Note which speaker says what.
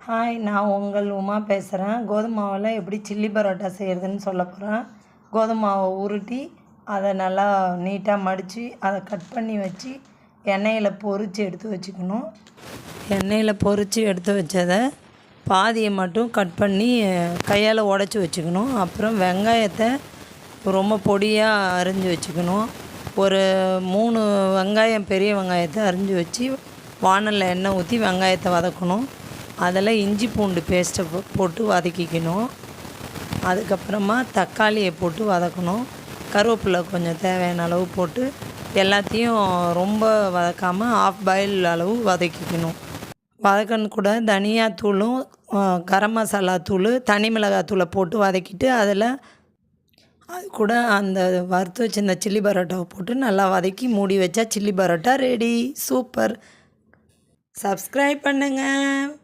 Speaker 1: Hi, நான் உங்கள் உமா பேசுகிறேன். கோதுமை மாவில் எப்படி சில்லி பரோட்டா செய்கிறதுன்னு சொல்ல போகிறேன். கோதுமை மாவை உருட்டி அதை நல்லா நீட்டாக மடித்து அதை கட் பண்ணி வச்சு எண்ணெயில் பொரித்து எடுத்து வச்சுக்கணும். எண்ணெயில் பொரித்து எடுத்து வச்சதை பாதியை மட்டும் கட் பண்ணி கையால் உடச்சி வச்சுக்கணும். அப்புறம் வெங்காயத்தை ரொம்ப பொடியாக அரிஞ்சு வச்சுக்கணும். ஒரு 3 வெங்காயம், பெரிய வெங்காயத்தை அரிஞ்சு வச்சு வானலில் எண்ணெய் ஊற்றி வெங்காயத்தை வதக்கணும். அதில் இஞ்சி பூண்டு பேஸ்ட்டை போட்டு வதக்கிக்கணும். அதுக்கப்புறமா தக்காளியை போட்டு வதக்கணும். கருவேப்பிலை கொஞ்சம் தேவையான அளவு போட்டு எல்லாத்தையும் ரொம்ப வதக்காமல் ஆஃப் பாயில் அளவு வதக்கிக்கணும். வதக்கன்னு கூட தனியாத்தூளும் கரம் மசாலா தூள், தனி மிளகாய் தூளை போட்டு வதக்கிட்டு அதில் அது கூட அந்த வறுத்து வச்சிருந்த சில்லி பரோட்டாவை போட்டு நல்லா வதக்கி மூடி வச்சா chilli parotta ready. Super. Subscribe பண்ணுங்கள்.